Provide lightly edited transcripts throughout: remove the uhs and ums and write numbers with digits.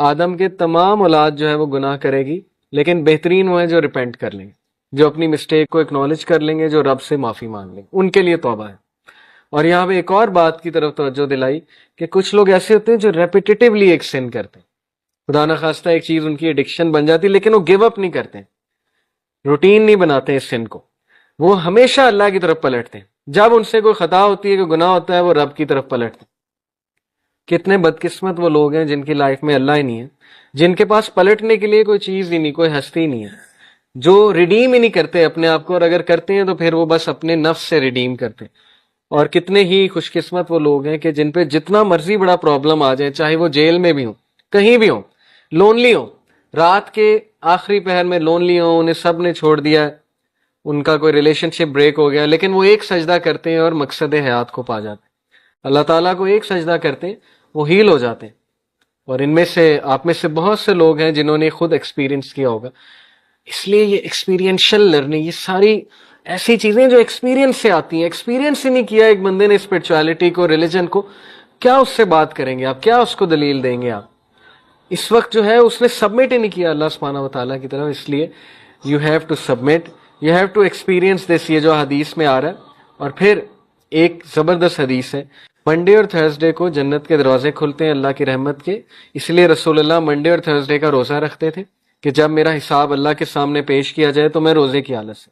آدم کے تمام اولاد جو ہے وہ گناہ کرے گی، لیکن بہترین وہ ہیں جو ریپینٹ کر لیں گے، جو اپنی مسٹیک کو اکنالج کر لیں گے، جو رب سے معافی مانگ لیں گے، ان کے لیے توبہ ہے۔ اور یہاں پہ ایک اور بات کی طرف توجہ دلائی کہ کچھ لوگ ایسے ہوتے ہیں جو ریپیٹیٹیولی ایک سن کرتے ہیں، خدا نخواستہ ایک چیز ان کی ایڈکشن بن جاتی، لیکن وہ گیو اپ نہیں کرتے، روٹین نہیں بناتے اس سن کو، وہ ہمیشہ اللہ کی طرف پلٹتے ہیں۔ جب ان سے کوئی خطا ہوتی ہے، کوئی گناہ ہوتا ہے، وہ رب کی طرف پلٹتے ہیں۔ کتنے بدقسمت وہ لوگ ہیں جن کی لائف میں اللہ ہی نہیں ہے، جن کے پاس پلٹنے کے لیے کوئی چیز ہی نہیں، کوئی ہستی نہیں ہے، جو ریڈیم ہی نہیں کرتے اپنے آپ کو، اور اگر کرتے ہیں تو پھر وہ بس اپنے نفس سے ریڈیم کرتے ہیں۔ اور کتنے ہی خوش قسمت وہ لوگ ہیں کہ جن پہ جتنا مرضی بڑا پرابلم آ جائے، چاہے وہ جیل میں بھی ہوں، کہیں بھی ہوں، لونلی ہوں، رات کے آخری پہر میں لونلی ہوں، انہیں سب نے چھوڑ دیا ہے، ان کا کوئی ریلیشن شپ بریک ہو گیا، لیکن وہ ایک سجدہ کرتے ہیں اور مقصد حیات کو پا جاتے ہیں۔ اللہ تعالیٰ کو ایک سجدہ کرتے ہیں، وہ ہیل ہو جاتے ہیں۔ اور ان میں سے آپ میں سے بہت سے لوگ ہیں جنہوں نے خود ایکسپیرینس کیا ہوگا۔ اس لیے یہ ایکسپیرینشل لرننگ، یہ ساری ایسی چیزیں جو ایکسپیرینس سے آتی ہیں، ایکسپیرینس ہی نہیں کیا ایک بندے نے اسپرچویلٹی کو، ریلیجن کو، کیا اس سے بات کریں گے آپ، کیا اس کو دلیل دیں گے آپ؟ اس وقت جو ہے اس نے سبمٹ ہی نہیں کیا اللہ سبحانہ و تعالیٰ کی طرف، اس لیے you have to submit, you have to experience this, یہ جو حدیث میں آ رہا ہے۔ اور پھر ایک زبردست حدیث ہے، منڈے اور تھرسڈے کو جنت کے دروازے کھلتے ہیں اللہ کی رحمت کے، اس لیے رسول اللہ منڈے اور تھرسڈے کا روزہ رکھتے تھے کہ جب میرا حساب اللہ کے سامنے پیش کیا جائے تو میں روزے کی حالت سے۔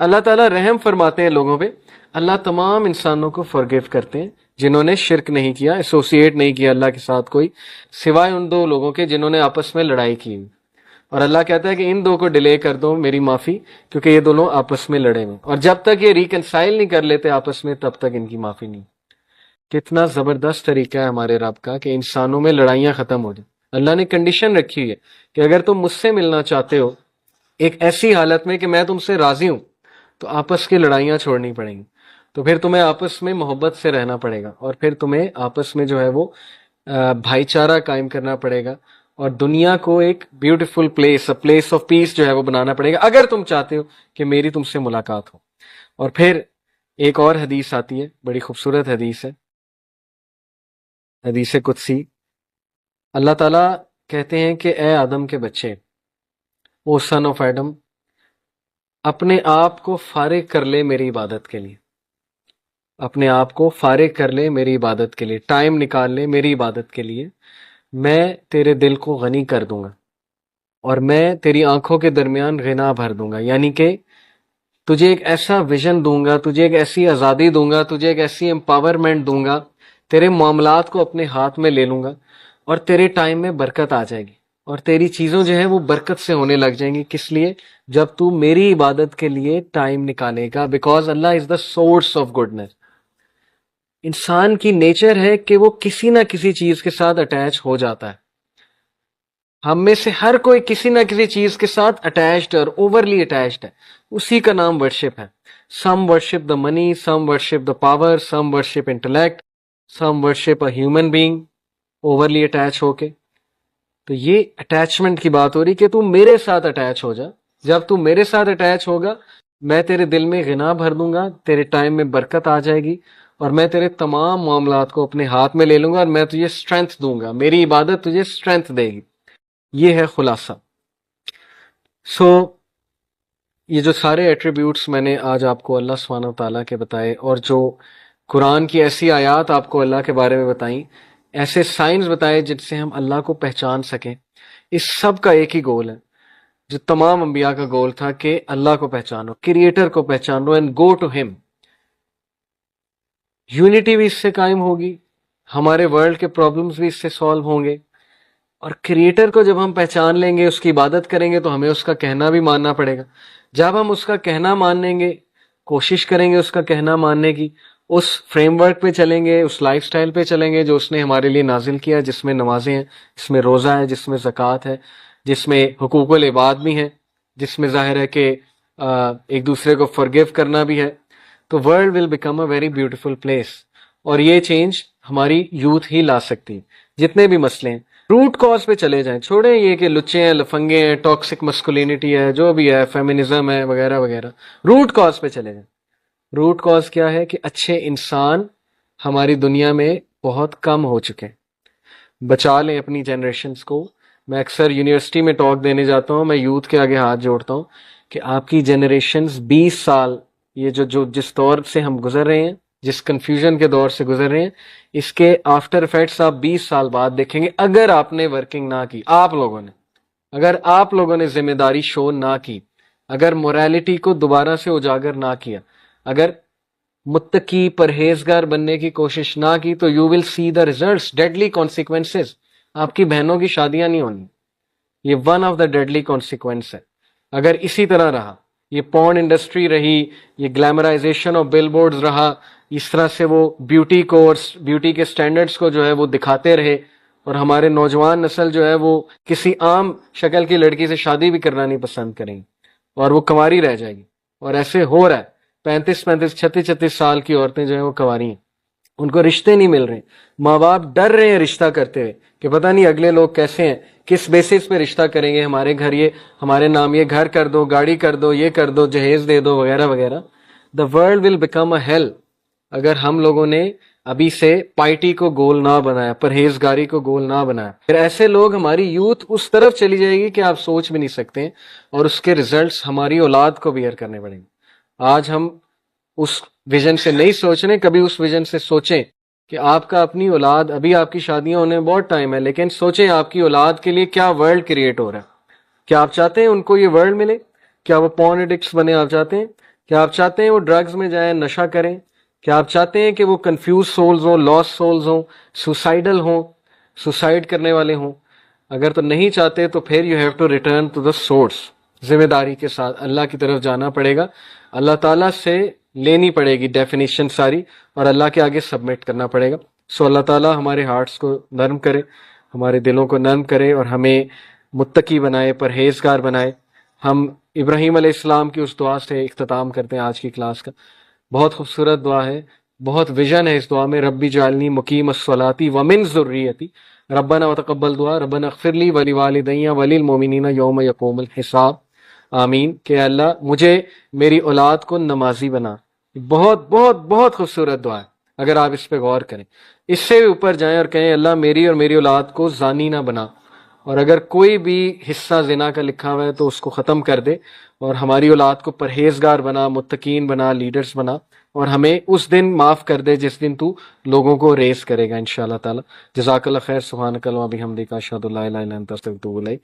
اللہ تعالیٰ رحم فرماتے ہیں لوگوں پہ، اللہ تمام انسانوں کو فرگیو کرتے ہیں جنہوں نے شرک نہیں کیا، ایسوسیٹ نہیں کیا اللہ کے ساتھ کوئی، سوائے ان دو لوگوں کے جنہوں نے آپس میں لڑائی کی۔ اور اللہ کہتا ہے کہ ان دو کو ڈیلے کر دو میری معافی، کیونکہ یہ دونوں آپس میں لڑے ہوئے، اور جب تک یہ ریکنسائل نہیں کر لیتے آپس میں تب تک ان کی معافی نہیں۔ کتنا زبردست طریقہ ہے ہمارے رب کا کہ انسانوں میں لڑائیاں ختم ہو جائیں۔ اللہ نے کنڈیشن رکھی ہوئی ہے کہ اگر تم مجھ سے ملنا چاہتے ہو ایک ایسی حالت میں کہ میں تم سے راضی ہوں، تو آپس کی لڑائیاں چھوڑنی پڑیں گی، تو پھر تمہیں آپس میں محبت سے رہنا پڑے گا، اور پھر تمہیں آپس میں جو ہے وہ بھائی چارہ قائم کرنا پڑے گا، اور دنیا کو ایک beautiful place, place of peace جو ہے وہ بنانا پڑے گا، اگر تم چاہتے ہو کہ میری تم سے ملاقات ہو۔ اور پھر ایک اور حدیث آتی ہے، بڑی خوبصورت حدیث ہے، حدیث قدسی۔ اللہ تعالیٰ کہتے ہیں کہ اے آدم کے بچے، او سن آف ایڈم، اپنے آپ کو فارغ کر لے میری عبادت کے لیے، اپنے آپ کو فارغ کر لے میری عبادت کے لیے، ٹائم نکال لے میری عبادت کے لیے، میں تیرے دل کو غنی کر دوں گا، اور میں تیری آنکھوں کے درمیان غنا بھر دوں گا، یعنی کہ تجھے ایک ایسا ویژن دوں گا، تجھے ایک ایسی آزادی دوں گا، تجھے ایک ایسی امپاورمنٹ دوں گا، تیرے معاملات کو اپنے ہاتھ میں لے لوں گا، اور تیرے ٹائم میں برکت آ جائے گی، اور تیری چیزوں جو ہے وہ برکت سے ہونے لگ جائیں گی۔ کس لیے؟ جب تو میری عبادت کے لیے ٹائم نکالے گا، because Allah is the source of goodness. انسان کی نیچر ہے کہ وہ کسی نہ کسی چیز کے ساتھ اٹیچ ہو جاتا ہے، ہم میں سے ہر کوئی کسی نہ کسی چیز کے ساتھ اٹیچڈ اور اوورلی اٹیچڈ ہے، اسی کا نام ورشپ ہے۔ Some worship the money, some worship the power, some worship intellect, some worship a human being, overly attach ہو کے۔ تو یہ اٹیچمنٹ کی بات ہو رہی کہ تم میرے ساتھ اٹیچ ہو جا، جب تم میرے ساتھ اٹیچ ہوگا میں تیرے دل میں غنا بھر دوں گا، تیرے ٹائم میں برکت آ جائے گی، اور میں تیرے تمام معاملات کو اپنے ہاتھ میں لے لوں گا، اور میں تجھے اسٹرینتھ دوں گا، میری عبادت تجھے اسٹرینتھ دے گی۔ یہ ہے خلاصہ۔ یہ جو سارے ایٹریبیوٹس میں نے آج آپ کو اللہ سبحانہ و تعالیٰ کے بتائے، اور جو قرآن کی ایسی آیات آپ کو اللہ کے بارے میں بتائیں، ایسے سائنس بتائے جن سے ہم اللہ کو پہچان سکیں، اس سب کا ایک ہی گول ہے جو تمام انبیاء کا گول تھا کہ اللہ کو پہچانو، کریٹر کو پہچانو، اینڈ گو ٹو ہم۔ یونٹی بھی اس سے قائم ہوگی، ہمارے ورلڈ کے پرابلمز بھی اس سے سالو ہوں گے، اور کریٹر کو جب ہم پہچان لیں گے، اس کی عبادت کریں گے، تو ہمیں اس کا کہنا بھی ماننا پڑے گا۔ جب ہم اس کا کہنا مانیں گے، کوشش کریں گے اس کا کہنا ماننے کی، اس فریم ورک پہ چلیں گے، اس لائف سٹائل پہ چلیں گے جو اس نے ہمارے لیے نازل کیا، جس میں نمازیں ہیں، جس میں روزہ ہے، جس میں زکوٰۃ ہے، جس میں حقوق العباد بھی ہیں، جس میں ظاہر ہے کہ ایک دوسرے کو فرگیو کرنا بھی ہے، تو world will become a very beautiful place. اور یہ چینج ہماری یوتھ ہی لا سکتی ہے۔ جتنے بھی مسئلے ہیں روٹ کاز پہ چلے جائیں، چھوڑیں یہ کہ لچے ہیں، لفنگے ہیں، ٹاکسک مسکولینٹی ہے، جو بھی ہے، فیمنزم ہے وغیرہ وغیرہ، روٹ کاز پہ چلے جائیں۔ روٹ کاز کیا ہے کہ اچھے انسان ہماری دنیا میں بہت کم ہو چکے ہیں۔ بچا لیں اپنی جنریشنز کو، میں اکثر یونیورسٹی میں ٹاک دینے جاتا ہوں, میں یوتھ کے آگے ہاتھ جوڑتا ہوں کہ آپ کی جنریشنز 20 سال یہ جو جس دور سے ہم گزر رہے ہیں, جس کنفیوژن کے دور سے گزر رہے ہیں, اس کے آفٹر افیکٹس آپ 20 سال بعد دیکھیں گے. اگر آپ نے ورکنگ نہ کی, اگر آپ لوگوں نے ذمہ داری شو نہ کی, اگر موریلٹی کو دوبارہ سے اجاگر نہ کیا, اگر متقی پرہیزگار بننے کی کوشش نہ کی, تو you will see the results, deadly consequences. آپ کی بہنوں کی شادیاں نہیں ہونی, یہ one of the deadly consequence ہے. اگر اسی طرح رہا, یہ پورن انڈسٹری رہی, یہ گلیمرائزیشن آف بل بورڈز رہا, اس طرح سے وہ بیوٹی کورس, بیوٹی کے سٹینڈرڈز کو جو ہے وہ دکھاتے رہے, اور ہمارے نوجوان نسل جو ہے وہ کسی عام شکل کی لڑکی سے شادی بھی کرنا نہیں پسند کریں گی, اور وہ کنواری رہ جائے گی. اور ایسے ہو رہا ہے, 35 36 سال کی عورتیں جو ہیں وہ کنواری ہیں, ان کو رشتے نہیں مل رہے. ماں باپ ڈر رہے ہیں رشتہ کرتے ہوئے کہ پتہ نہیں اگلے لوگ کیسے ہیں, کس بیسس پہ رشتہ کریں گے, ہمارے گھر یہ, ہمارے نام یہ گھر کر دو, گاڑی کر دو, یہ کر دو, جہیز دے دو, وغیرہ وغیرہ. The world will become a heel اگر ہم لوگوں نے ابھی سے پائٹی کو گول نہ بنایا, پرہیزگاری کو گول نہ بنایا. پھر ایسے لوگ, ہماری یوتھ اس طرف چلی جائے گی کہ آپ سوچ بھی نہیں سکتے ہیں, اور اس کے ریزلٹس ہماری اولاد کو بیئر کرنے پڑیں گے. آج ہم اس ویژن سے نہیں سوچ رہے, کبھی اس ویژن سے سوچیں کہ آپ کا اپنی اولاد, ابھی آپ کی شادیاں ہونے میں بہت ٹائم ہے, لیکن سوچیں آپ کی اولاد کے لیے کیا ورلڈ کریٹ ہو رہا ہے. کیا آپ چاہتے ہیں ان کو یہ ورلڈ ملے؟ کیا وہ پورن ایڈکٹس بنے آپ چاہتے ہیں؟ کیا آپ چاہتے ہیں وہ ڈرگز میں جائیں, نشہ کریں؟ کیا آپ چاہتے ہیں کہ وہ کنفیوز سولز ہوں, لاس سولز ہوں, سوسائڈل ہوں, سوسائڈ کرنے والے ہوں؟ اگر تو نہیں چاہتے تو پھر you have to return to the source, ذمہ داری کے ساتھ اللہ کی طرف جانا پڑے گا, اللہ تعالیٰ سے لینی پڑے گی ڈیفینیشن ساری, اور اللہ کے آگے سبمٹ کرنا پڑے گا. سو اللہ تعالیٰ ہمارے ہارٹس کو نرم کرے, ہمارے دلوں کو نرم کرے, اور ہمیں متقی بنائے, پرہیزگار بنائے. ہم ابراہیم علیہ السلام کی اس دعا سے اختتام کرتے ہیں آج کی کلاس کا. بہت خوبصورت دعا ہے, بہت ویژن ہے اس دعا میں. ربی جعلنی مقیم الصلاۃ ومن ذریتی ربنا وتقبل دعا ربنا اغفر لی ولوالدی وللمؤمنین یوم یقوم الحساب آمین. کہ اللہ مجھے, میری اولاد کو نمازی بنا. بہت بہت بہت خوبصورت دعا ہے, اگر آپ اس پہ غور کریں. اس سے اوپر جائیں اور کہیں اللہ میری اور میری اولاد کو زانی نہ بنا, اور اگر کوئی بھی حصہ زنا کا لکھا ہوا ہے تو اس کو ختم کر دے, اور ہماری اولاد کو پرہیزگار بنا, متقین بنا, لیڈرز بنا, اور ہمیں اس دن معاف کر دے جس دن تو لوگوں کو ریز کرے گا انشاءاللہ تعالی. جزاک اللہ خیر. سبحانک اللہم و بحمدک اشہد ان لا الہ الا انت استغفرک و اتوب الیک.